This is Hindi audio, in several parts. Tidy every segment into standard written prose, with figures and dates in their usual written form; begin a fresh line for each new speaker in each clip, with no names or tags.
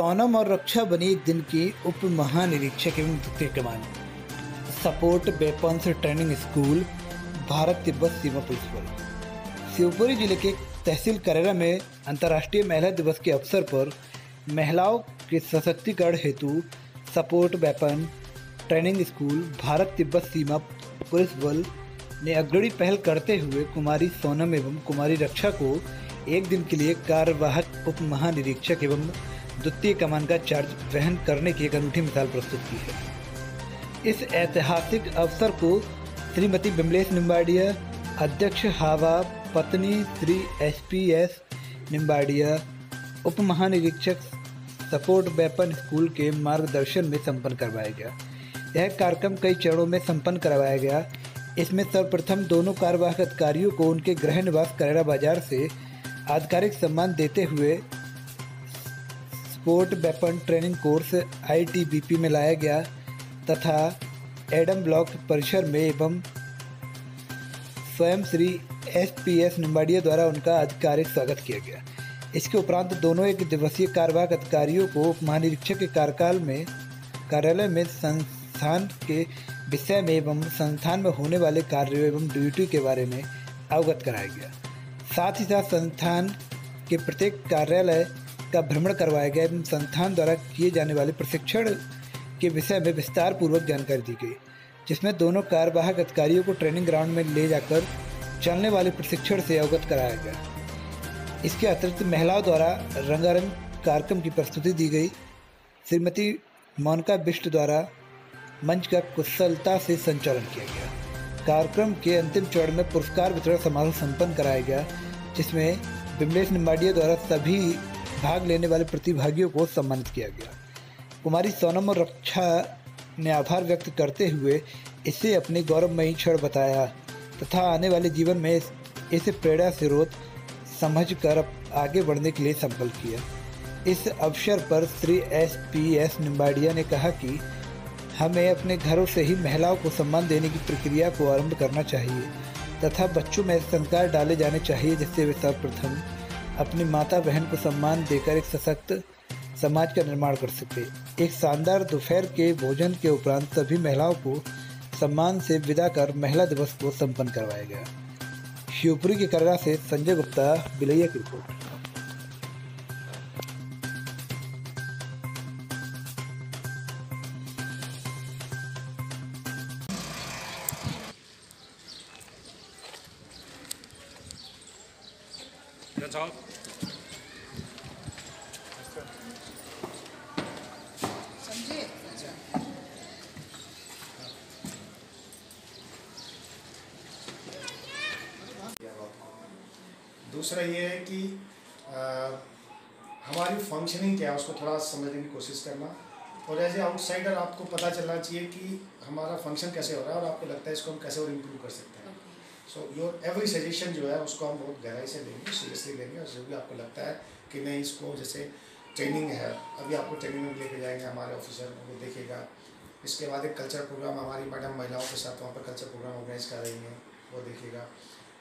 सोनम और रक्षा बनी एक दिन की उप महानिरीक्षक एवं द्वितीय कमान। Support weapons training school, Bharat Tibet सीमा पुलिस बल। शिवपुरी जिले के तहसील करेरा में अंतर्राष्ट्रीय महिला दिवस के अवसर पर महिलाओं के सशक्तिकरण हेतु support weapon training school, Bharat Tibet सीमा पुलिस बल ने अग्रणी पहल करते हुए कुमारी सोनम एवं कुमारी रक्षा को एक दिन के लिए कार्यवाहक उप महानिरीक्षक एवं द्वितीय कमान का चार्ज वहन करने की एक अनूठी मिसाल प्रस्तुत की है। इस ऐतिहासिक अवसर को श्रीमती बिमलेश निम्बाड़िया, अध्यक्ष हावा, पत्नी श्री SPS निम्बाड़िया, उप महानिरीक्षक सपोर्ट वेपन स्कूल के मार्गदर्शन में संपन्न करवाया गया। यह कार्यक्रम कई चरणों में संपन्न करवाया गया। इसमें सर्वप्रथम दोनों कार्यवाहक अधिकारियों को उनके गृह निवास करेरा बाजार से आधिकारिक सम्मान देते हुए sport weapon training course ITBP में लाया गया तथा एडम ब्लॉक परिसर में एवं स्वयं श्री SPS निम्बाड़िया द्वारा उनका आधिकारिक स्वागत किया गया। इसके उपरांत दोनों एक दिवसीय कार्यवाहक अधिकारियों को उप महानिरीक्षक के कार्यालय में संस्थान के विषय में एवं संस्थान में होने वाले कार्यों एवं ड्यूटी के बारे में अवगत कराया गया। साथ ही साथ संस्थान के प्रत्येक कार्यालय का भ्रमण करवाया गया एवं संस्थान द्वारा किए जाने वाले प्रशिक्षण के विषय में विस्तार पूर्वक जानकारी दी गई, जिसमें दोनों कार्यवाहक अधिकारियों को ट्रेनिंग ग्राउंड में ले जाकर चलने वाले प्रशिक्षण से अवगत कराया गया। इसके अतिरिक्त महिलाओं द्वारा रंगारंग कार्यक्रम की प्रस्तुति दी गई। श्रीमती मोनिका बिष्ट द्वारा मंच का कुशलता से संचालन किया गया। कार्यक्रम के अंतिम चरण में पुरस्कार वितरण समारोह संपन्न कराया गया, जिसमें बिमलेश निम्बाड़िया द्वारा सभी भाग लेने वाले प्रतिभागियों को सम्मानित किया गया। कुमारी सोनम और रक्षा ने आभार व्यक्त करते हुए इसे अपनी गौरवमयी क्षण बताया तथा आने वाले जीवन में इसे प्रेरणा स्रोत समझकर आगे बढ़ने के लिए संकल्प किया। इस अवसर पर श्री SPS निम्बाड़िया ने कहा कि हमें अपने घरों से ही महिलाओं को सम्मान देने की प्रक्रिया को आरंभ करना चाहिए तथा बच्चों में संस्कार डाले जाने चाहिए, जिससे वे सर्वप्रथम अपनी माता बहन को सम्मान देकर एक सशक्त समाज का निर्माण कर सके। एक शानदार दोपहर के भोजन के उपरांत सभी महिलाओं को सम्मान से विदा कर महिला दिवस को संपन्न करवाया गया। शिवपुरी के करेरा से संजय गुप्ता, बिलैया की रिपोर्ट।
दूसरा ये है कि हमारी फंक्शनिंग क्या है उसको थोड़ा समझने की कोशिश करना, और एज ए आउटसाइडर आपको पता चलना चाहिए कि हमारा फंक्शन कैसे हो रहा है और आपको लगता है इसको हम कैसे और इम्प्रूव कर सकते हैं। सो योर एवरी सजेशन जो है उसको हम बहुत गहराई से लेंगे, सीरियसली लेंगे, और जो भी आपको लगता है कि नहीं इसको, जैसे ट्रेनिंग है, अभी आपको ट्रेनिंग में लेके जाएंगे हमारे ऑफिसर, वो देखेगा। इसके बाद एक कल्चर प्रोग्राम हमारी मैडम महिलाओं के साथ वहाँ पर कल्चर प्रोग्राम ऑर्गेनाइज कर रही हैं, वो देखेगा।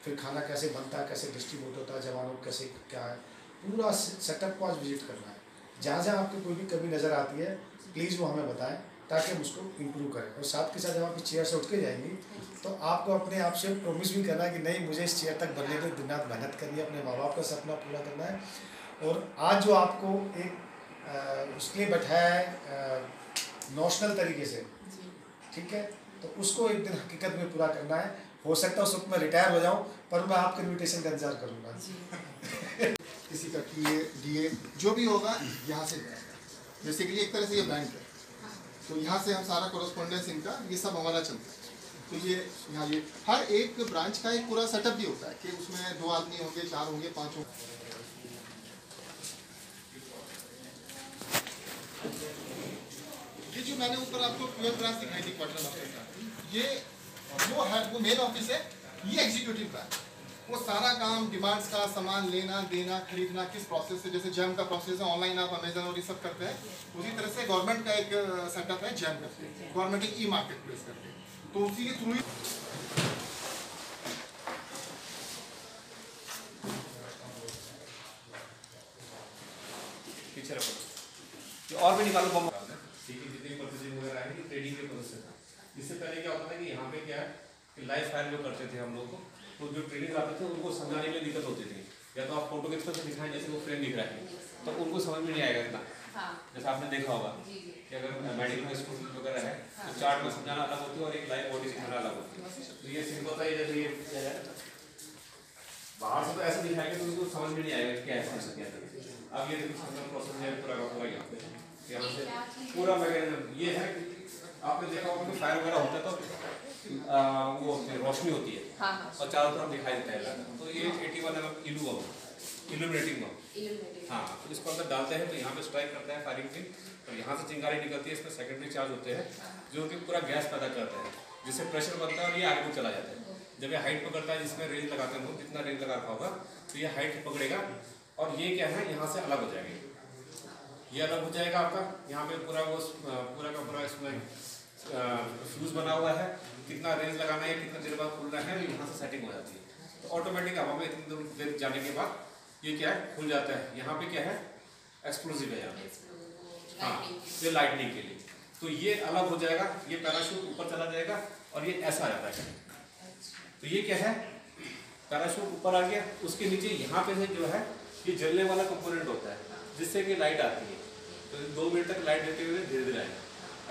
फिर खाना कैसे बनता है, कैसे डिस्ट्रीब्यूट होता है, जवानों को कैसे क्या है, पूरा सेटअप को आज विजिट करना है। जहाँ जहाँ आपको कोई भी कमी नज़र आती है प्लीज़ वो हमें बताएं ताकि हम उसको इम्प्रूव करें। और साथ के साथ जब आप चेयर से उठ के जाएंगी तो आपको अपने आप से प्रॉमिस भी करना है कि नहीं, मुझे इस चेयर तक बनने में दिन रात मेहनत करनी है, अपने माँ बाप का सपना पूरा करना है। और आज जो आपको एक उसके लिए बैठाया है नॉशनल तरीके से, ठीक है, तो उसको एक दिन हकीकत में पूरा करना है। हो सकता है उस वक्त मैं रिटायर हो जाऊं, पर मैं आपके इन्विटेशन का इंतजार करूंगा।
किसी का DA जो भी होगा यहाँ से, जैसे कि एक तरह से ये बैंक है, तो यहाँ से हम सारा कोरस्पोंडेंस इनका ये सब हमारा चलता है। तो ये यहाँ ये हर एक ब्रांच का एक पूरा सेटअप भी होता है कि उसमें 2 आदमी होंगे, 4 होंगे, 5 होंगे। ये जो मैंने ऊपर आपको प्योर ब्रांच दिखाई थी क्वार्टर मास्टर का, ये वो है, वो मेन ऑफिस है। ये एग्जीक्यूटिव ब्रांच, वो सारा काम डिमांड्स का, सामान लेना देना, खरीदना किस प्रोसेस से, जैसे जैम का प्रोसेस है, ऑनलाइन आप अमेजन और ये सब करते हैं, उसी तरह से गवर्नमेंट का एक सेटअप है जैम करते हैं, गवर्नमेंट एक ई-मार्केट प्लेस करते हैं, तो उसी के थ्रू ही पीछे रखो।
और भी निकालो बम ठीक है। जितनी प्रोसेसिंग वगैरह है ट्रेडिंग के प्रोसेस से था। इससे पहले क्या होता था कि यहाँ पे क्या है कि लाइव फायर जो करते थे हम लोग को, तो जो ट्रेनिंग आते थे उनको समझाने में दिक्कत होती थी। या तो आप फोटो के तरह से दिखाएं जैसे वो फ्रेम दिख रहा है, तो उनको समझ में नहीं आएगा इतना। जैसा आपने देखा होगा कि अगर मेडिकल स्टूडेंट वगैरह है तो चार्ट में समझाना अलग होती है और एक लाइव बॉडी सिखाना अलग होती है। तो ये सिंपल था, जैसे ये बाहर से तो ऐसा दिखाएंगे तो उनको समझ में नहीं आएगा क्या ऐसा क्या है। अब ये देखिए प्रोसेस है पूरा का पूरा यहाँ से पूरा मैकेनिज्म ये है। आपने देखा होगा कि फायर वगैरह होता है तो वो रोशनी होती है और चारों तरफ दिखाई देता है। तो ये 81 mm इल्यूमिनेटिंग बम। हाँ, तो इसको अंदर डालते हैं तो यहाँ पे स्ट्राइक करता है फायरिंग पिन और यहाँ से चिंगारी निकलती है। इसमें सेकेंडरी चार्ज होते हैं जो कि पूरा गैस पैदा करते हैं, जिससे प्रेशर बनता है और ये आगे को चला जाता है। जब ये हाइट पकड़ता है, जिसमें रेंज लगाते हैं लोग, जितना रेंज लगा रखा होगा तो ये हाइट पकड़ेगा और ये क्या है यहाँ से अलग हो जाएगी। ये अलग हो जाएगा आपका। यहाँ पे पूरा वो पूरा का पूरा इसमें फ्यूज बना हुआ है, कितना रेंज लगाना है, कितना देर बाद खुलना है, यहाँ से सेटिंग हो जाती है। तो ऑटोमेटिक हवा में इतनी देर जाने के बाद ये क्या है खुल जाता है। यहाँ पे क्या है एक्सप्लोजिव है यहाँ पे। हाँ, ये लाइटनिंग के लिए। तो ये अलग हो जाएगा, ये पैराशूट ऊपर चला जाएगा और ये ऐसा आ जाता है। तो ये क्या है पैराशूट ऊपर आ गया, उसके नीचे यहाँ पे जो है ये जलने वाला कंपोनेंट होता है जिससे कि लाइट आती है। तो 2 मिनट तक लाइट देते हुए धीरे धीरे आएगा।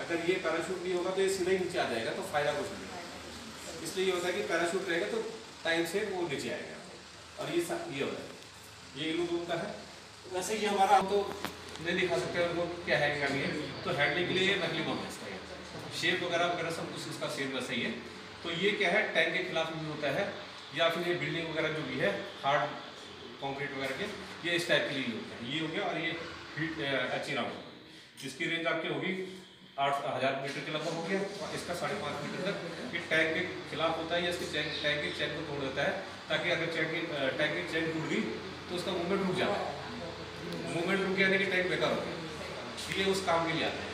अगर ये पैराशूट नहीं होगा तो ये सीधा ही नीचे आ जाएगा, तो फायदा कुछ नहीं। इसलिए ये होता है कि पैराशूट रहेगा तो टाइम से वो नीचे आएगा। और ये होता है ये इलू बम का है। वैसे ये हमारा हम तो नहीं दिखा सकते उनको क्या है क्या नहीं है। तो हैंडलिंग के लिए ये नकली बम है, इसका शेप वगैरह सब कुछ इसका सेम वैसा ही है। तो ये क्या है टैंक के खिलाफ यूज होता है, या फिर ये बिल्डिंग वगैरह जो भी है हार्ड कंक्रीट वगैरह के, ये इस टाइप के लिए यूज होते हैं। ये हो गया। और ये हीट अच्छी राउंड जिसकी रेंज आपकी होगी 8000 मीटर के लगभग हो गया। और इसका 5.5 मीटर तक ये टैंक के खिलाफ होता है या इसके टैंक के चैन को तोड़ देता है, ताकि अगर टैंक की चैन टूट गई तो उसका मूवमेंट रुक जाता है। मूवमेंट रुक जाने के टैंक बेकार हो गया। ये उस काम के लिए आता है।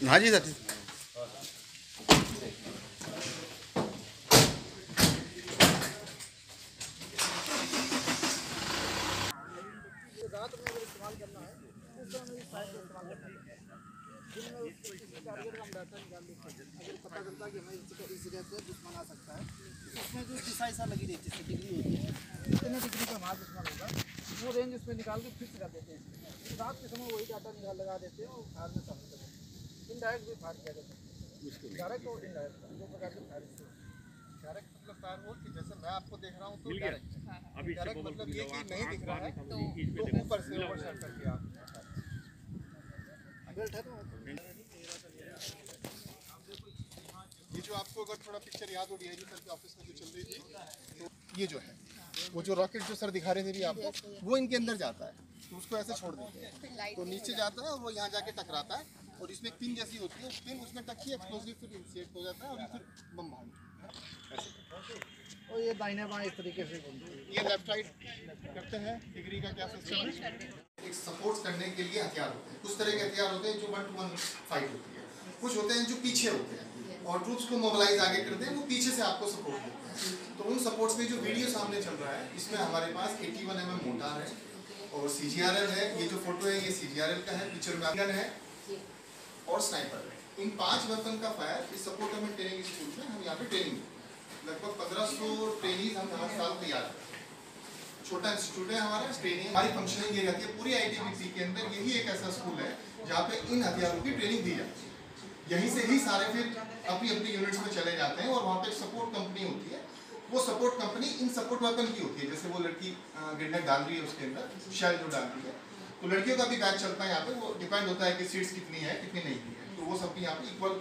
हाँ जी सर।
रात में अगर इस्तेमाल करना है तो उस समय इस साइड का इस्तेमाल करना है। दिन में उसको किसी टारगेट का हम डाटा निकाल लेते हैं। अगर पता चलता है कि हमें इस जगह पे दुश्मन आ सकता है तो उसमें जो दिशा ऐसा लगी रहती है, डिग्री होती है, कितने डिग्री का हमारा दुश्मन होगा वो रेंज उसमें निकाल के फिक्स कर देते हैं। रात के समय वही डाटा निकाल लगा देते हैं और फायर में शामिल करते हैं। इनडायरेक्ट भी फायर किया जाता है, डायरेक्ट और इनडायरेक्ट दो प्रकार के फायर होते हैं।
डायरेक्ट मतलब फायर वोल कि जैसे मैं आपको देख रहा हूँ तो डायरेक्ट मतलब ये कि नहीं दिख रहा है तो ऊपर से ओवर शॉट कर दिया
बेल्ट है तो
ये जो आपको अगर थोड़ा पिक्चर याद हो डीआईजी सर के ऑफिस में जो चल रही थी, तो ये जो है वो जो रॉकेट जो सर दिखा रहे थे भी आपको, वो इनके अंदर जाता है तो उसको ऐसे छोड़ देते हैं तो नीचे जाता है और वो यहाँ जाके टकराता है और इसमें पिन जैसी होती है, वो पिन उसमें टकी एक्सप्लोसिव फिर इंसिएट हो जाता है और फिर बम भाग ऐसे।
और ये दाहिने बाएं इस तरीके से बनती है।
ये लेफ्ट राइट करते हैं। डिग्री का क्या सिस्टम है? एक सपोर्ट करने के लिए हथियार होते हैं। कुछ तरह के हथियार होते हैं जो 1-to-1 फाइट होती है, कुछ होते हैं जो पीछे होते हैं और ट्रूप्स को मोबिलाइज आगे करते हैं, वो पीछे से आपको सपोर्ट देते हैं। तो उन सपोर्ट्स में जो वीडियो सामने चल रहा है इसमें हमारे पास 81 mm मोटार है और CGRL है। ये जो फोटो है ये CGRL का है, पिक्चर में गन है और स्नाइपर है। इन 5 वेपन का फायर इस सपोर्ट में ट्रेनिंग इंस्टीट्यूट में हम यहाँ पे ट्रेनिंग लगभग 1500 ट्रेनिंग हम हर साल तैयार करते हैं। छोटा इंस्टीट्यूट है हमारा। ट्रेनिंग हमारी फंक्शनिंग ये रहती है पूरी ITBP के अंदर। यही एक ऐसा स्कूल है जहाँ पे इन हथियारों की ट्रेनिंग दी जाती है। यहीं से ही सारे फिर अपनी अपनी यूनिट्स में चले जाते हैं और वहाँ पे एक सपोर्ट कंपनी होती है। वो सपोर्ट कंपनी इन सपोर्ट वेपन की होती है। जैसे वो लड़की ग्रेनेड डाल रही है उसके अंदर शेल जो डाल रही है, तो लड़कियों का भी बैच चलता है यहाँ पे। वो डिपेंड होता है कि सीट्स कितनी है कितनी नहीं है, तो वो सबकी यहाँ पे इक्वल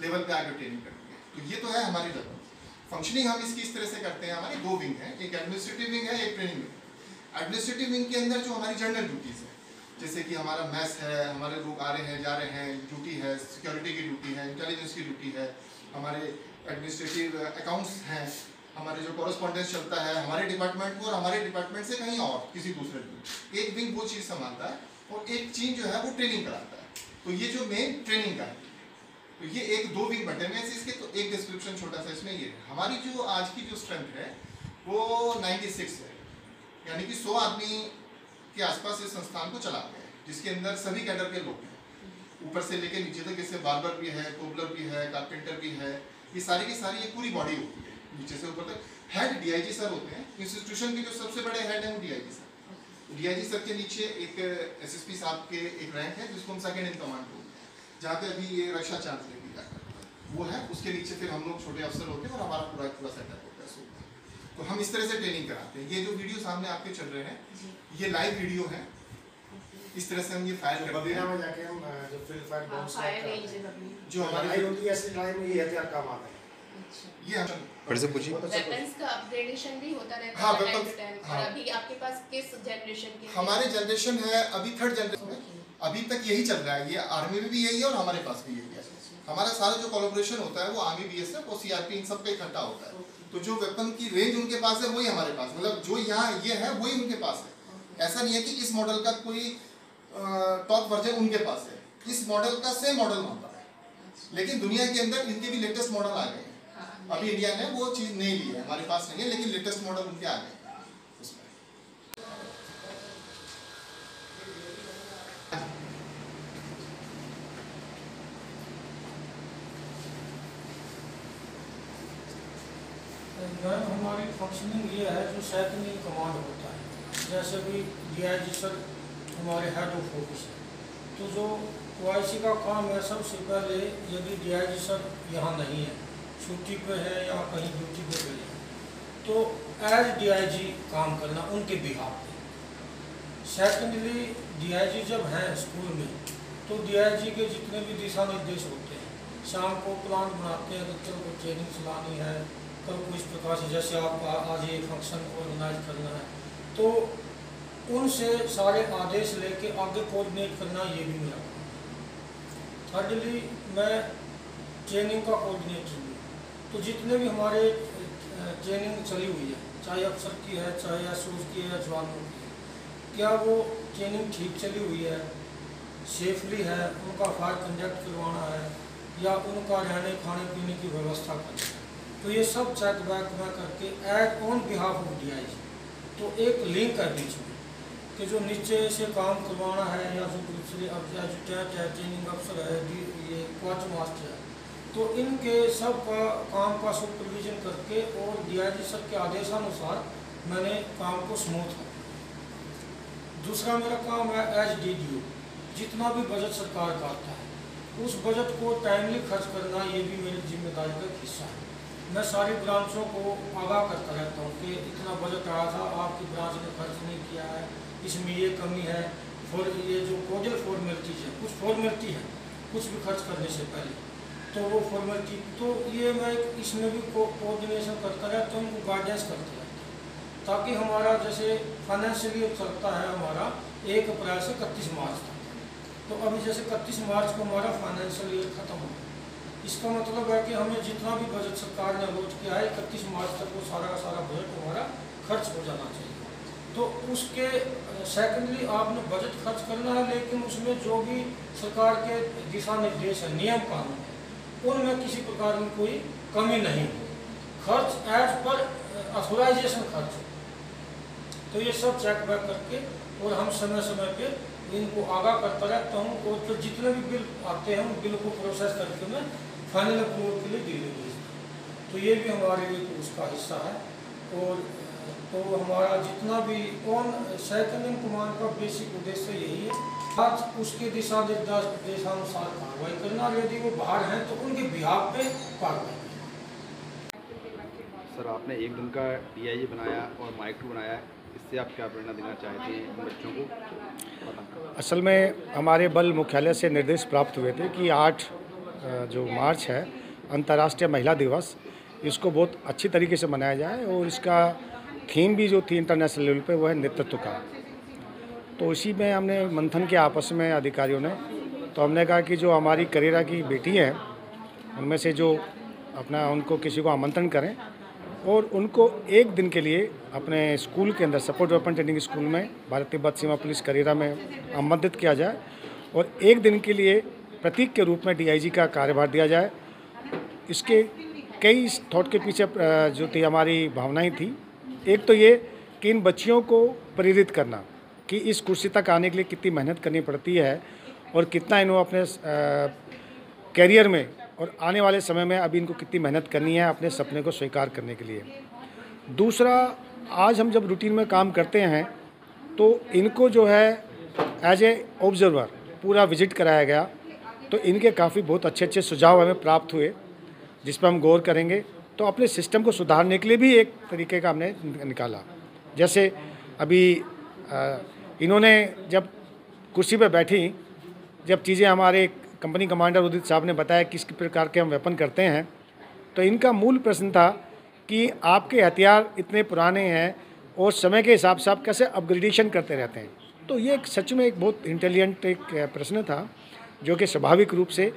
लेवल पे आगे ट्रेनिंग करती है। तो ये तो है हमारी लेवल। फंक्शनिंग हम इसकी इस तरह से करते हैं। हमारी 2 विंग है, एक एडमिनिस्ट्रेटिव विंग है, एक ट्रेनिंग विंग। एडमिनिस्ट्रेटिव विंग के अंदर जो हमारी जनरल ड्यूटीज़ है, जैसे कि हमारा मैस है, हमारे लोग आ रहे हैं जा रहे हैं, ड्यूटी है, सिक्योरिटी की ड्यूटी है, इंटेलिजेंस की ड्यूटी है, हमारे एडमिनिस्ट्रेटिव अकाउंट्स हैं, हमारे जो कॉरेस्पॉन्डेंस चलता है हमारे डिपार्टमेंट को और हमारे डिपार्टमेंट से कहीं और किसी दूसरे विंग। एक विंग वो चीज़ संभालता है और एक चीज जो है वो ट्रेनिंग कराता है। तो ये जो मेन ट्रेनिंग का है, तो ये 1-2 विंग बटे हुए हैं इसके। तो एक डिस्क्रिप्शन छोटा सा इसमें ये है। हमारी जो आज की जो स्ट्रेंथ है वो 96 है, यानी कि 100 आदमी के आसपास इस संस्थान को चलाते हैं, जिसके अंदर सभी कैडर के लोग हैं, ऊपर से लेकर नीचे तक। जैसे बार्बर भी है, कोबलर भी है, कारपेंटर भी है, ये सारी की सारी एक पूरी बॉडी होती है नीचे से ऊपर तक। हेड डीआईजी सर होते हैं इंस्टीट्यूशन के, जो सबसे बड़े हेड हैं वो डीआईजी सर। डीआईजी सर के नीचे एक एसएसपी साहब के एक रैंक है जिसको हम सेकंड इन कमांड बोलते हैं, जहाँ पे अभी ये रक्षा चांसलर की जाकर वो है। उसके नीचे फिर हम लोग छोटे अफसर होते हैं और हमारा पूरा सेटअप होता है। तो हम इस तरह से ट्रेनिंग कराते हैं। ये जो वीडियो सामने आपके चल रहे हैं, ये लाइव वीडियो है। इस तरह से हम ये फायर करते हैं।
में जाके हम जो फील्ड फायर बॉम्ब्स
जो हमारी
लड़ाई होती है, ऐसी लड़ाई में ये हथियार काम आते हैं।
ये हम
फिर से पूछिए।
वेपन्स का अपग्रेडेशन भी होता रहता
हाँ,
है
weapons,
टाइम टू टाइम।
हाँ।
और अभी आपके पास किस जनरेशन के?
हमारे जनरेशन है अभी 3rd जनरेशन में, अभी तक यही चल रहा है। ये आर्मी में भी यही है और हमारे पास भी यही है। हमारा सारा जो कोलैबोरेशन होता है वो आर्मी, बीएसएफ और सीआरपी इन सब का इकट्ठा होता है। तो जो वेपन की रेंज उनके पास है वही हमारे पास, मतलब जो यहाँ ये है वही उनके पास है। ऐसा नहीं है कि इस मॉडल का कोई टॉप वर्जन उनके पास है, इस मॉडल का सेम मॉडल होता है, लेकिन दुनिया के अंदर इनके भी लेटेस्ट मॉडल आ गए हैं। अभी इंडिया ने वो चीज़ नहीं ली है, हमारे पास नहीं है, लेकिन लेटेस्ट मॉडल उनके आ गए हैं उसमें।
हमारी फंक्शनिंग ये है, जो सेकंड कमांड होता है, जैसे भी डीआईजी सर हमारे हेड ऑफ ऑफिस है, तो जो ओआईसी का काम है, सबसे पहले यदि डीआईजी सर यहाँ नहीं है, छुट्टी पे है या कहीं ड्यूटी पे गए हैं, तो एज डीआईजी काम करना उनके बिहाफ पे। सेकेंडली डीआईजी जब हैं स्कूल में, तो डीआईजी के जितने भी दिशा निर्देश होते हैं, शाम को प्लान बनाते हैं कि चलो को ट्रेनिंग चलानी है, कल को इस प्रकार से, जैसे आपका आज ये फंक्शन ऑर्गेनाइज करना है, तो उनसे सारे आदेश लेके आगे कोऑर्डिनेट करना, ये भी मेरा काम है। थर्डली मैं ट्रेनिंग का कोऑर्डिनेटर हूँ, तो जितने भी हमारे ट्रेनिंग चली हुई है, चाहे अफसर की है, चाहे एसओज की है, जवानों की है, क्या वो ट्रेनिंग ठीक चली हुई है, सेफली है, उनका फायर कंडक्ट करवाना है, या उनका रहने खाने पीने की व्यवस्था करनी है, तो ये सब चेक बैक में करके at on behalf of DIG. तो एक लिंक है बीच में कि जो नीचे से काम करवाना है, या जो दूसरे एडजुटेंट है, ट्रेनिंग अफसर है, ये क्वार्टर मास्टर है, तो इनके सब का काम का सुपरविजन करके और डीआईजी सर के आदेशानुसार मैंने काम को स्मूथ कर। दूसरा मेरा काम है एज डीडीओ, जितना भी बजट सरकार का आता है, उस बजट को टाइमली खर्च करना, ये भी मेरी जिम्मेदारी का हिस्सा है। मैं सारी ब्रांचों को आगाह करता रहता हूँ कि इतना बजट आया था, आपकी ब्रांच ने खर्च नहीं किया है, इसमें ये कमी है। और ये जो कोडल फॉर्मेलिटीज है, कुछ फॉर्मेलिटी है कुछ भी खर्च करने से पहले, तो वो फॉर्मेलिटी, तो ये मैं इसमें भी कोऑर्डिनेशन करता रहता हूँ, उनको गाइडेंस करता रहता हूँ, ताकि हमारा जैसे फाइनेंशियल ईयर चलता है हमारा 1 अप्रैल से 31 मार्च तक, तो अभी जैसे 31 मार्च को हमारा फाइनेंशियल ईयर ख़त्म हो, इसका मतलब है कि हमें जितना भी बजट सरकार ने अलॉट किया है 31 मार्च तक वो सारा का सारा बजट हमारा खर्च हो जाना चाहिए। तो उसके सेकेंडली आपने बजट खर्च करना है, लेकिन उसमें जो भी सरकार के दिशा निर्देश है, नियम कानून है, उनमें किसी प्रकार की कोई कमी नहीं हो, खर्च एज पर ऑथोराइजेशन खर्च हो। तो ये सब चेक बैक करके और हम समय समय पे इनको आगाह करता रहता हूँ, और फिर जितने भी बिल आते हैं उन बिल को प्रोसेस करके मैं फाइनल अप्रूवल के लिए दिल्ली भेजता हूँ। तो ये भी हमारे लिए उसका हिस्सा है। और तो हमारा जितना भी ऑन सेकंड इन कमांड का बेसिक उद्देश्य यही है, आज उसके दिशा निर्देशानुसार कार्रवाई करना, और यदि वो बाहर हैं तो उनके बिहाफ पे कार्रवाई करना।
सर, आपने एक दिन का डीआईजी बनाया और माइक 2 बनाया, इससे आप क्या प्रेरणा देना चाहते हैं बच्चों को?
असल में हमारे बल मुख्यालय से निर्देश प्राप्त हुए थे कि 8 जो मार्च है अंतर्राष्ट्रीय महिला दिवस, इसको बहुत अच्छी तरीके से मनाया जाए, और इसका थीम भी जो थी इंटरनेशनल लेवल पे वो है नेतृत्व का। तो इसी में हमने मंथन किया आपस में अधिकारियों ने, तो हमने कहा कि जो हमारी करेरा की बेटी हैं उनमें से जो अपना उनको किसी को आमंत्रण करें और उनको एक दिन के लिए अपने स्कूल के अंदर सपोर्ट वेपन ट्रेनिंग स्कूल में भारत तिब्बत सीमा पुलिस करेरा में आमंत्रित किया जाए, और एक दिन के लिए प्रतीक के रूप में डीआईजी का कार्यभार दिया जाए। इसके कई थॉट के पीछे जो थी हमारी भावनाएं थी एक तो ये कि इन बच्चियों को प्रेरित करना कि इस कुर्सी तक आने के लिए कितनी मेहनत करनी पड़ती है और कितना इन्हों अपने कैरियर में और आने वाले समय में अभी इनको कितनी मेहनत करनी है अपने सपने को स्वीकार करने के लिए। दूसरा, आज हम जब रूटीन में काम करते हैं तो इनको जो है एज ए ऑब्जर्वर पूरा विजिट कराया गया, तो इनके काफ़ी बहुत अच्छे अच्छे सुझाव हमें प्राप्त हुए जिस पर हम गौर करेंगे। तो अपने सिस्टम को सुधारने के लिए भी एक तरीके का हमने निकाला। जैसे अभी इन्होंने जब कुर्सी पर बैठी, जब चीज़ें हमारे कंपनी कमांडर उदित साहब ने बताया किस प्रकार के हम वेपन करते हैं, तो इनका मूल प्रश्न था कि आपके हथियार इतने पुराने हैं और समय के हिसाब से आप कैसे अपग्रेडेशन करते रहते हैं। तो ये एक सच में एक बहुत इंटेलिजेंट एक प्रश्न था जो कि स्वाभाविक रूप से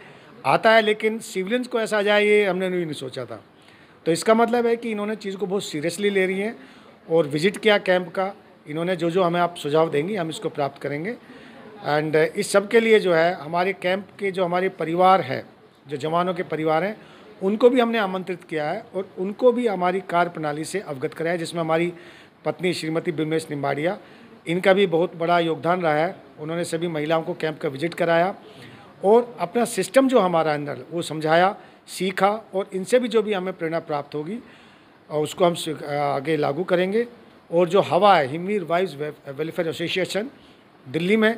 आता है, लेकिन सिविलियंस को ऐसा आ जाए ये हमने नहीं सोचा था। तो इसका मतलब है कि इन्होंने चीज़ को बहुत सीरियसली ले रही हैं और विजिट किया कैंप का। इन्होंने जो जो हमें आप सुझाव देंगी हम इसको प्राप्त करेंगे। एंड इस सब के लिए जो है हमारे कैंप के जो हमारे परिवार है, जो जवानों के परिवार हैं, उनको भी हमने आमंत्रित किया है और उनको भी हमारी कार्य प्रणाली से अवगत कराया, जिसमें हमारी पत्नी श्रीमती बिमलेश निम्बाड़िया, इनका भी बहुत बड़ा योगदान रहा है। उन्होंने सभी महिलाओं को कैंप का विजिट कराया और अपना सिस्टम जो हमारा अंदर वो समझाया, सीखा, और इनसे भी जो भी हमें प्रेरणा प्राप्त होगी और उसको हम आगे लागू करेंगे। और जो हवा है, हिमवीर वाइव्स वेलफेयर एसोसिएशन दिल्ली में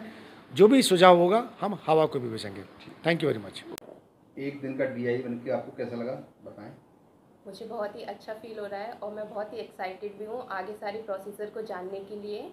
जो भी सुझाव होगा हम हवा को भी भेजेंगे। Thank you very much.
एक दिन का DI बन के आपको कैसा लगा, बताएं।
मुझे बहुत ही अच्छा फील हो रहा है और मैं बहुत ही एक्साइटेड भी हूँ आगे सारी प्रोसीजर को जानने के लिए।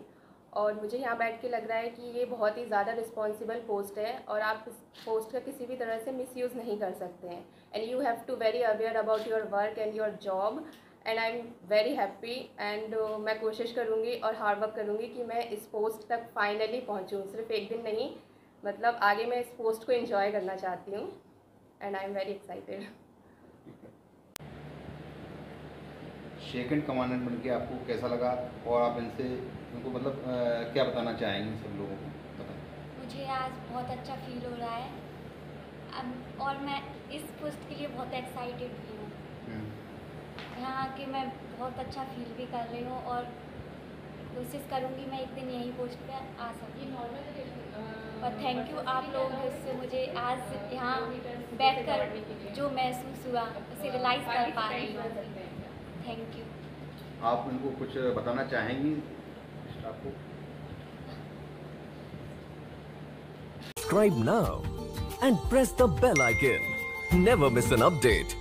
और मुझे यहाँ बैठ के लग रहा है कि ये बहुत ही ज़्यादा रिस्पॉन्सिबल पोस्ट है और आप इस पोस्ट का किसी भी तरह से मिसयूज़ नहीं कर सकते हैं। And you have to very aware about your work and your job. And I am very happy and मैं कोशिश करूँगी और हार्ड वर्क करूँगी कि मैं इस पोस्ट तक फाइनली पहुँचूँ। सिर्फ एक दिन नहीं, मतलब आगे मैं इस पोस्ट को एंजॉय करना चाहती हूँ and I am very excited.
Second commandant बन के आपको कैसा लगा और आप उनको मतलब क्या बताना चाहेंगे सब लोगों को, बताएं।
मुझे आज बहुत अच्छा फील हो रहा है और मैं इस पोस्ट के लिए बहुत एक्साइटेड भी हूँ। यहाँ आके मैं बहुत अच्छा फील भी कर रही हूँ और कोशिश करूँगी मैं एक दिन यही पोस्ट पे आ सकूँ। और थैंक यू आप लोगों से मुझे आज यहाँ बैठकर जो महसूस हुआ उसे रियलाइज़ कर पा रही हूँ। Thank you.
आप उनको कुछ बताना चाहेंगी स्टाफ को?
Subscribe now and press the bell icon. Never miss an update.